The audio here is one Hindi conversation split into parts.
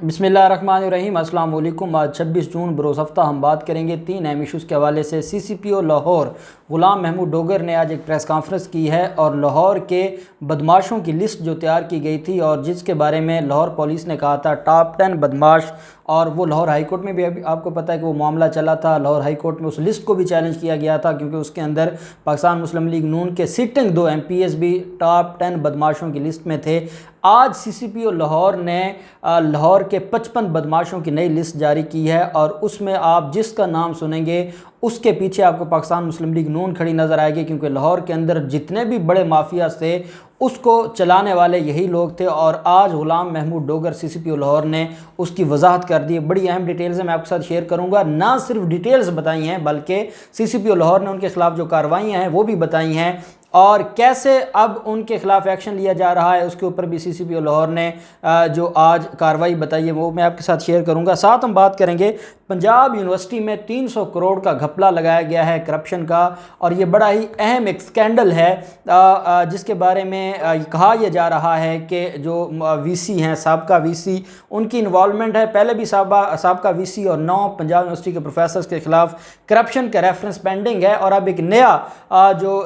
बिस्मिल्लाहिर्रहमानिर्रहीम। अस्सलाम वालेकुम। आज 26 जून बरोज़ हफ्ता हम बात करेंगे 3 अहम इशूज़ के हवाले से। CCPO लाहौर ग़ुलाम महमूद डोगर ने आज एक प्रेस कॉन्फ्रेंस की है और लाहौर के बदमाशों की लिस्ट जो तैयार की गई थी और जिसके बारे में लाहौर पुलिस ने कहा था टॉप 10 बदमाश, और वो लाहौर हाई कोर्ट में भी अभी आपको पता है कि वो मामला चला था। लाहौर हाई कोर्ट में उस लिस्ट को भी चैलेंज किया गया था क्योंकि उसके अंदर पाकिस्तान मुस्लिम लीग नून के सिटिंग 2 MPs भी टॉप 10 बदमाशों की लिस्ट में थे। आज CCPO लाहौर ने लाहौर के 55 बदमाशों की नई लिस्ट जारी की है और उसमें आप जिसका नाम सुनेंगे उसके पीछे आपको पाकिस्तान मुस्लिम लीग नून खड़ी नज़र आएगी, क्योंकि लाहौर के अंदर जितने भी बड़े माफिया थे उसको चलाने वाले यही लोग थे। और आज ग़ुलाम महमूद डोगर CCPO लाहौर ने उसकी वजाहत कर दी। बड़ी अहम डिटेल्स मैं आपके साथ शेयर करूंगा। ना सिर्फ डिटेल्स बताई हैं बल्कि CCPO लाहौर ने उनके खिलाफ जो कार्रवाइयाँ हैं वो भी बताई हैं और कैसे अब उनके खिलाफ एक्शन लिया जा रहा है उसके ऊपर भी CCPO लाहौर ने जो आज कार्रवाई बताई है वो मैं आपके साथ शेयर करूंगा। साथ हम बात करेंगे पंजाब यूनिवर्सिटी में 300 करोड़ का घपला लगाया गया है करप्शन का, और ये बड़ा ही अहम एक स्कैंडल है जिसके बारे में कहा यह जा रहा है कि जो VC हैं, साबका VC, उनकी इन्वॉल्वमेंट है। पहले भी साबका VC और 9 पंजाब यूनिवर्सिटी के प्रोफेसर्स के खिलाफ करप्शन का रेफरेंस पेंडिंग है और अब एक नया जो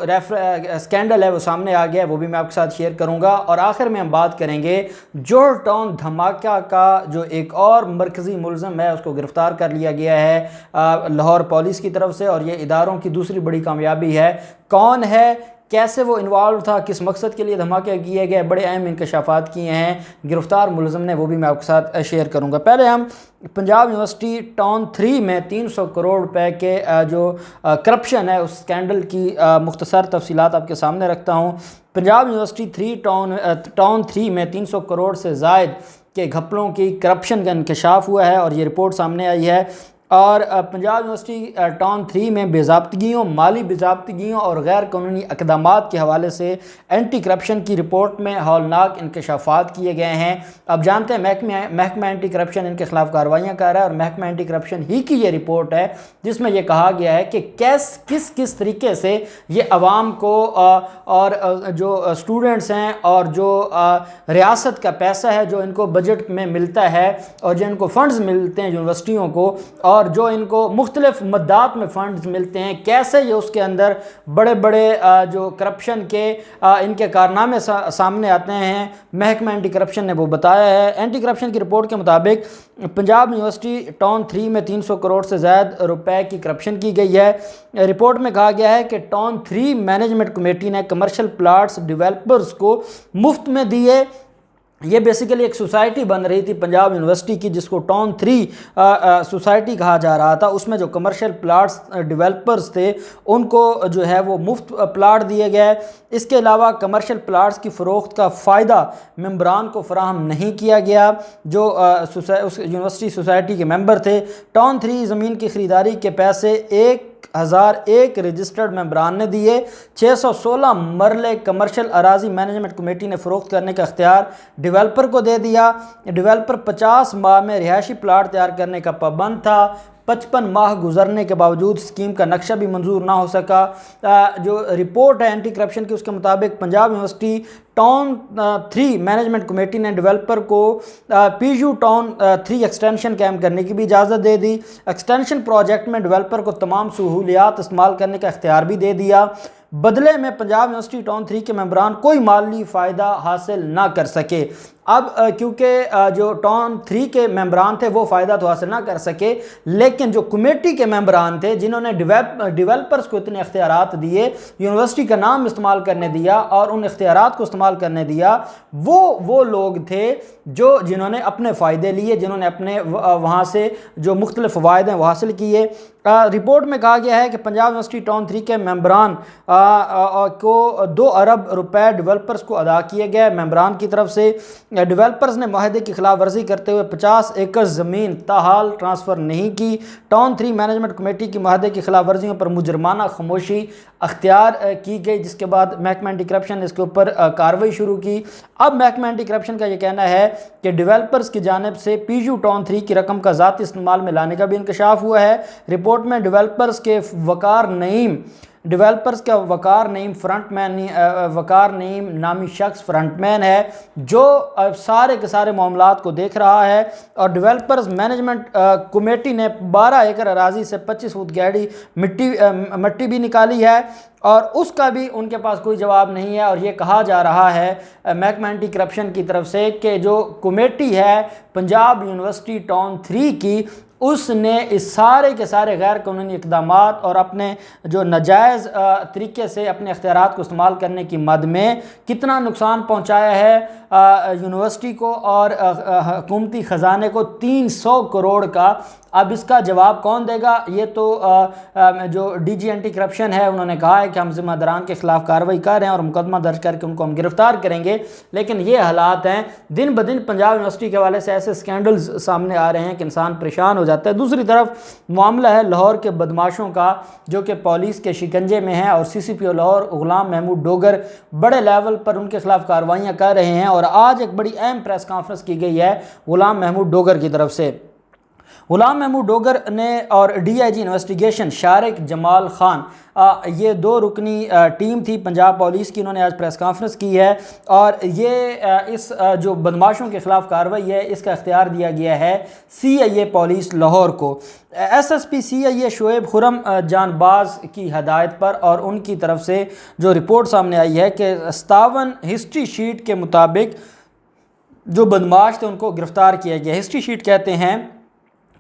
स्कैंडल है वो सामने आ गया है, वो भी मैं आपके साथ शेयर करूंगा। और आखिर में हम बात करेंगे जोहर टाउन धमाका का जो एक और मरकजी मुलज़म है उसको गिरफ्तार कर लिया गया है लाहौर पुलिस की तरफ से, और ये इदारों की दूसरी बड़ी कामयाबी है। कौन है, कैसे वो इन्वॉल्व था, किस मकसद के लिए धमाके किए गए, बड़े अहम इंकशाफात किए हैं गिरफ्तार मुलज़म ने, वो भी मैं आपके साथ शेयर करूंगा। पहले हम पंजाब यूनिवर्सिटी टाउन 3 में 300 करोड़ रुपए के जो करप्शन है उस स्कैंडल की मुख्तसर तफसीलात आपके सामने रखता हूँ। पंजाब यूनिवर्सिटी टाउन 3 में 300 करोड़ से ज़ायद के घपलों की करप्शन का इंकशाफ हुआ है और ये रिपोर्ट सामने आई है। और पंजाब यूनिवर्सिटी टाउन 3 में बेज़ाब्तगियों, माली बेज़ाब्तगियों और गैर कानूनी इक़दामात के हवाले से एंटी करप्शन की रिपोर्ट में हौलनाक इंकशाफात किए गए हैं। अब जानते हैं महकमा एंटी करप्शन इनके खिलाफ कार्रवाइयाँ कर रहा है और महकमा एंटी करप्शन ही की ये रिपोर्ट है जिसमें यह कहा गया है कि किस तरीके से ये अवाम को और जो स्टूडेंट्स हैं और जो रियासत का पैसा है जो इनको बजट में मिलता है और जो इनको फंड्स मिलते हैं यूनिवर्सिटियों को और जो इनको मुख्तलिफ मद्दात में फंड्स मिलते हैं, कैसे ये उसके अंदर बड़े बड़े जो करप्शन के इनके कारनामे सामने आते हैं। महकमा एंटी करप्शन ने वो बताया है। एंटी करप्शन की रिपोर्ट के मुताबिक पंजाब यूनिवर्सिटी टाउन 3 में 300 करोड़ से ज़्यादा रुपए की करप्शन की गई है। रिपोर्ट में कहा गया है कि टाउन 3 मैनेजमेंट कमेटी ने कमर्शियल प्लाट्स डेवलपर्स को मुफ्त में दिए। ये बेसिकली एक सोसाइटी बन रही थी पंजाब यूनिवर्सिटी की जिसको टाउन 3 सोसाइटी कहा जा रहा था। उसमें जो कमर्शियल प्लाट्स डेवलपर्स थे उनको जो है वो मुफ्त प्लाट दिए गए। इसके अलावा कमर्शियल प्लाट्स की फ़रोख्त का फ़ायदा मेंबरान को फराहम नहीं किया गया जो उस यूनिवर्सिटी सोसाइटी के मेंबर थे। टाउन 3 ज़मीन की ख़रीदारी के पैसे 1001 रजिस्टर्ड मेंबरान ने दिए। 616 मरले कमर्शियल अराजी मैनेजमेंट कमेटी ने फ़रोख्त करने का इख्तियार डेवलपर को दे दिया। डेवलपर 50 माह में रिहायशी प्लाट तैयार करने का पाबंद था। 55 माह गुजरने के बावजूद स्कीम का नक्शा भी मंजूर ना हो सका। जो रिपोर्ट है एंटी करप्शन की उसके मुताबिक Punjab university town 3 management committee ने डेवलपर को PU टाउन 3 एक्सटेंशन कैम्प करने की भी इजाज़त दे दी। एक्सटेंशन प्रोजेक्ट में डेवलपर को तमाम सहूलियात इस्तेमाल करने का इख्तियार भी दे दिया। बदले में पंजाब यूनिवर्सिटी टाउन 3 के मेंबरान कोई माली फ़ायदा हासिल ना कर सके। अब क्योंकि जो टाउन 3 के मेंबरान थे वो फ़ायदा तो हासिल ना कर सके, लेकिन जो कमेटी के मेंबरान थे जिन्होंने डेवलपर्स को इतने इख्तियारात दिए, यूनिवर्सिटी का नाम इस्तेमाल करने दिया और उन इख्तियारात को इस्तेमाल करने दिया, वो लोग थे जिन्होंने अपने फ़ायदे लिए, जिन्होंने अपने वहाँ से जो मुख्तलिफ फ़वायद हैं वो हासिल किए। रिपोर्ट में कहा गया है कि पंजाब यूनिवर्सिटी टाउन 3 के मेंबरान को 2 अरब रुपए डेवलपर्स को अदा किए गए मेंबरान की तरफ से। डेवलपर्स ने माहदे की खिलाफ वर्जी करते हुए 50 एकड़ ज़मीन ताहाल ट्रांसफ़र नहीं की। टाउन 3 मैनेजमेंट कमेटी की माहदे की खिलाफ वर्जियों पर मुजरमाना खामोशी अख्तियार की गई, जिसके बाद महकमा एंटी करप्शन ने इसके ऊपर कार्रवाई शुरू की। अब महकमा एंटी करप्शन का ये कहना है कि डेवलपर्स की जानिब से PU टाउन 3 की रकम का ज़ाती इस्तेमाल में लाने का भी इंकशाफ हुआ है। रिपोर्ट में डेवलपर्स के वकार नईम डेवलपर्स का वकार नईम नामी शख्स फ्रंटमैन है, जो सारे के सारे मामलात को देख रहा है। और डेवलपर्स मैनेजमेंट कमेटी ने 12 एकड़ अराजी से 25 फुट गहरी मिट्टी भी निकाली है, और उसका भी उनके पास कोई जवाब नहीं है। और ये कहा जा रहा है महकमा एंटी करप्शन की तरफ से कि जो कमेटी है पंजाब यूनिवर्सिटी टाउन 3 की, उसने इस सारे के सारे गैर कानूनी इक़दामात और अपने जो नाजायज़ तरीके से अपने इख्तियारात को इस्तेमाल करने की मद में कितना नुकसान पहुंचाया है यूनिवर्सिटी को और हुकूमती ख़जाने को 300 करोड़ का। अब इसका जवाब कौन देगा? ये तो जो डीजी एंटी करप्शन है उन्होंने कहा है कि हम ज़िम्मेदारान के ख़िलाफ़ कार्रवाई कर रहे हैं और मुकदमा दर्ज करके उनको हम गिरफ़्तार करेंगे। लेकिन ये हालात हैं, दिन ब दिन पंजाब यूनिवर्सिटी के हवाले से ऐसे स्कैंडल्स सामने आ रहे हैं कि इंसान परेशान हो जाता है। दूसरी तरफ मामला है लाहौर के बदमाशों का, जो कि पुलिस के शिकंजे में है, और CCPO लाहौर गुलाम महमूद डोगर बड़े लेवल पर उनके खिलाफ कार्रवाइयाँ कर रहे हैं। और आज एक बड़ी अहम प्रेस कॉन्फ्रेंस की गई है गुलाम महमूद डोगर की तरफ से। गुलाम महमूद डोगर ने और DIG इन्वेस्टिगेशन शारिक जमाल खान, ये 2 रुकनी टीम थी पंजाब पुलिस की, इन्होंने आज प्रेस कॉन्फ्रेंस की है। और ये इस जो बदमाशों के ख़िलाफ़ कार्रवाई है इसका इख्तियार दिया गया है CIA पुलिस लाहौर को। SSP CIA शोएब खुरम जानबाज की हदायत पर और उनकी तरफ से जो रिपोर्ट सामने आई है कि 57 हिस्ट्री शीट के मुताबिक जो बदमाश थे उनको गिरफ़्तार किया गया। हिस्ट्री शीट कहते हैं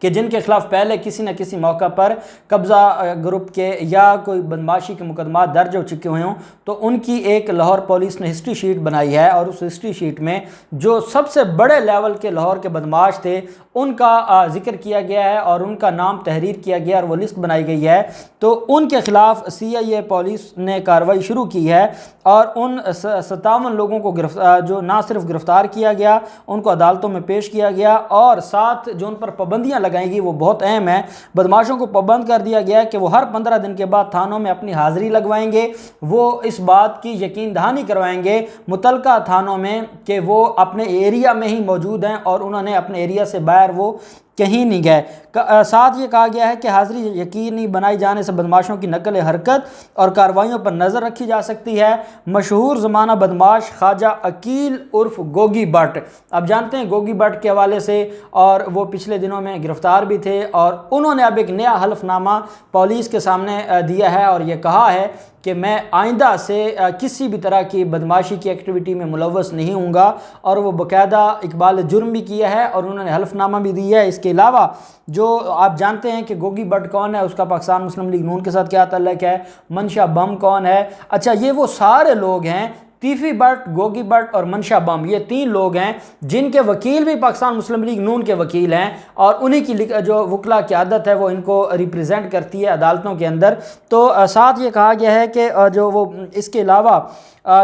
कि जिनके खिलाफ पहले किसी न किसी मौका पर कब्ज़ा ग्रुप के या कोई बदमाशी के मुकदमा दर्ज हो चुके हुए हों, तो उनकी एक लाहौर पुलिस ने हिस्ट्री शीट बनाई है। और उस हिस्ट्री शीट में जो सबसे बड़े लेवल के लाहौर के बदमाश थे उनका जिक्र किया गया है और उनका नाम तहरीर किया गया और वो लिस्ट बनाई गई है। तो उनके खिलाफ CIA पुलिस ने कार्रवाई शुरू की है और उन 57 लोगों को जो ना सिर्फ गिरफ़्तार किया गया, उनको अदालतों में पेश किया गया, और साथ जो उन पर पाबंदियाँ लगाएंगी वो बहुत अहम है। बदमाशों को पाबंद कर दिया गया है कि वो हर 15 दिन के बाद थानों में अपनी हाज़िरी लगवाएंगे। वो इस बात की यकीन दहानी करवाएंगे मुतलका थानों में कि वो अपने एरिया में ही मौजूद हैं और उन्होंने अपने एरिया से बाहर वो कहीं नहीं गए। साथ ये कहा गया है कि हाज़िरी यकीनी बनाई जाने से बदमाशों की नकल हरकत और कार्रवाइयों पर नज़र रखी जा सकती है। मशहूर ज़माना बदमाश ख्वाजा अकील उर्फ गोगी भट्ट, अब जानते हैं गोगी भट्ट के हवाले से, और वो पिछले दिनों में गिरफ़्तार भी थे, और उन्होंने अब एक नया हल्फनामा पुलिस के सामने दिया है और ये कहा है कि मैं आइंदा से किसी भी तरह की बदमाशी की एक्टिविटी में मुलव्वस नहीं हूँगा। और वो बाकायदा इकबाल जुर्म भी किया है और उन्होंने हल्फनामा भी दिया है। इसके अलावा जो आप जानते हैं कि गोगी भट्ट कौन है, उसका पाकिस्तान मुस्लिम लीग नून के साथ क्या ताल्लुक है, मंशा बम कौन है, अच्छा ये वो सारे लोग हैं, तीफी भट्ट, गोगी भट्ट और मंशा बम, ये 3 लोग हैं जिनके वकील भी पाकिस्तान मुस्लिम लीग नून के वकील हैं, और उन्हीं की जो वकला की आदत है वो इनको रिप्रेजेंट करती है अदालतों के अंदर। तो साथ ये कहा गया है कि जो वो इसके अलावा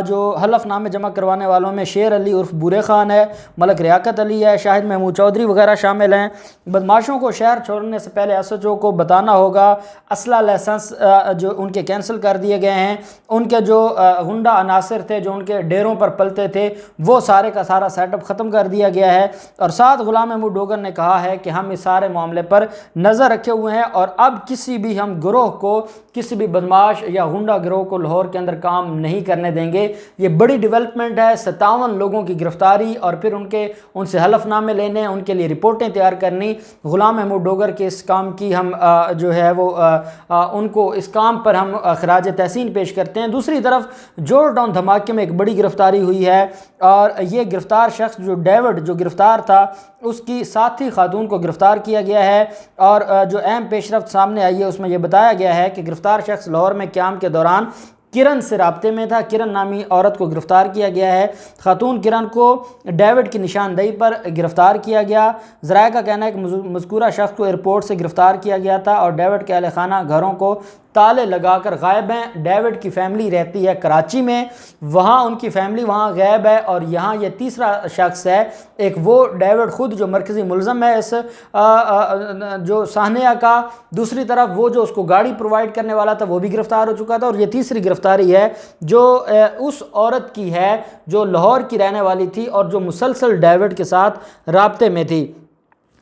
जो हलफनामे जमा करवाने वालों में शेर अली उर्फ बूरे खान है, मलक रियाकत अली है, शाहिद महमूद चौधरी वगैरह शामिल हैं। बदमाशों को शहर छोड़ने से पहले SHO को बताना होगा, असला लाइसेंस जो उनके कैंसिल कर दिए गए हैं, उनके जो गुंडा अनासर थे जो उनके डेरों पर पलते थे वो सारे का सारा सेटअप ख़त्म कर दिया गया है। और साथ गुलाम महमूद डोगर ने कहा है कि हम इस सारे मामले पर नज़र रखे हुए हैं और अब किसी भी हम गिरोह को, किसी भी बदमाश या गुंडा गिरोह को लाहौर के अंदर काम नहीं करने देंगे। ये बड़ी डेवलपमेंट है, 57 लोगों की गिरफ्तारी और फिर उनसे हलफनामे लेने, उनके लिए रिपोर्टें तैयार करनी। गुलाम महमूद डोगर के इस काम की हम जो है वो उनको इस काम पर हम खराज तहसीन पेश करते हैं। दूसरी तरफ जॉर्ज टाउन धमाके में एक बड़ी गिरफ्तारी हुई है और ये गिरफ्तार शख्स जो डेविड जो गिरफ्तार था उसकी साथी खातून को गिरफ्तार किया गया है। और जो अहम पेशरफ्त सामने आई है उसमें यह बताया गया है कि गिरफ्तार शख्स लाहौर में क़याम के दौरान किरण से राब्ते में था। किरण नामी औरत को गिरफ़्तार किया गया है। खातून किरण को डेविड की निशानदेही पर गिरफ़्तार किया गया। ज़राए का कहना है कि मज़कूरा शख्स को एयरपोर्ट से गिरफ़्तार किया गया था और डेविड के अहल खाना घरों को ताले लगाकर गायब हैं। डेविड की फैमिली रहती है कराची में, वहाँ उनकी फैमिली वहाँ गायब है। और यहाँ ये तीसरा शख्स है, एक वो डेविड ख़ुद जो मरकज़ी मुलज़म है इस जो साहनिया का, दूसरी तरफ वो जो उसको गाड़ी प्रोवाइड करने वाला था वो भी गिरफ़्तार हो चुका था। और ये तीसरी गिरफ़्तारी है जो उस औरत की है जो लाहौर की रहने वाली थी और जो मुसलसल डेविड के साथ राब्ते में थी।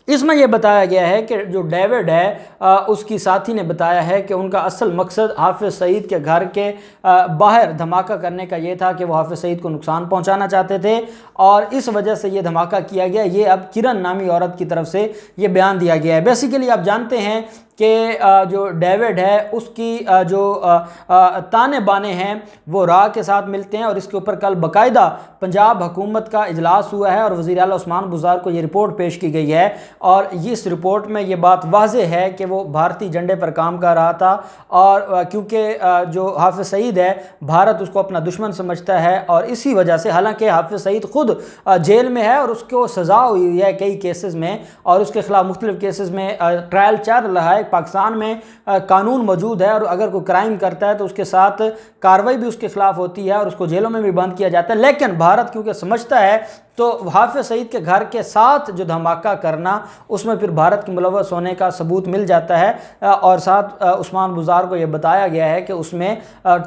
इसमें यह बताया गया है कि जो डेविड है उसकी साथी ने बताया है कि उनका असल मकसद हाफिज़ सईद के घर के बाहर धमाका करने का ये था कि वो हाफिज़ सईद को नुकसान पहुंचाना चाहते थे और इस वजह से ये धमाका किया गया। ये अब किरण नामी औरत की तरफ से ये बयान दिया गया है। बेसिकली आप जानते हैं कि जो डेविड है उसकी जो ताने बाने हैं वो राह के साथ मिलते हैं और इसके ऊपर कल बाकायदा पंजाब हुकूमत का इजलास हुआ है और वज़ीर आला उस्मान बुज़दार को ये रिपोर्ट पेश की गई है और इस रिपोर्ट में ये बात वाज़ेह है कि वो भारतीय झंडे पर काम कर रहा था और क्योंकि जो हाफिज़ सईद है भारत उसको अपना दुश्मन समझता है और इसी वजह से, हालांकि हाफिज़ सईद ख़ुद जेल में है और उसको सज़ा हुई है कई केसेस में और उसके ख़िलाफ़ मुख्तलिफ़ केसेस में ट्रायल चल रहा है। पाकिस्तान में कानून मौजूद है और अगर कोई क्राइम करता है तो उसके साथ कार्रवाई भी उसके खिलाफ होती है और उसको जेलों में भी बंद किया जाता है। लेकिन भारत क्योंकि समझता है तो हाफिज़ सईद के घर के साथ जो धमाका करना उसमें फिर भारत के मुलव्वस होने का सबूत मिल जाता है और साथ उस्मान बुज़दार को यह बताया गया है कि उसमें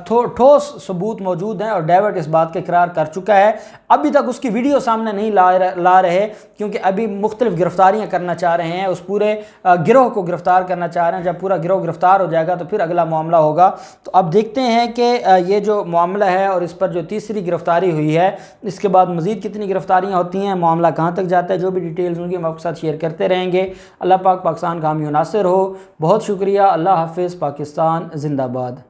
ठोस सबूत मौजूद हैं और डेविड इस बात के इकरार कर चुका है। अभी तक उसकी वीडियो सामने नहीं ला रहे क्योंकि अभी मुख्तलिफ गिरफ्तारियाँ करना चाह रहे हैं, उस पूरे गिरोह को गिरफ्तार करना चाह रहे हैं। जब पूरा गिरोह गिरफ्तार हो जाएगा तो फिर अगला मामला होगा। तो अब देखते हैं कि ये जो मामला है और इस पर जो तीसरी गिरफ्तारी हुई है इसके बाद मज़ीद कितनी गिरफ्तारियाँ होती हैं, मामला कहाँ तक जाता है, जो भी डिटेल्स होंगी हम आपके साथ शेयर करते रहेंगे। अल्लाह पाक पाकिस्तान का हामी नासिर हो। बहुत शुक्रिया। अल्लाह हाफिज़। पाकिस्तान जिंदाबाद।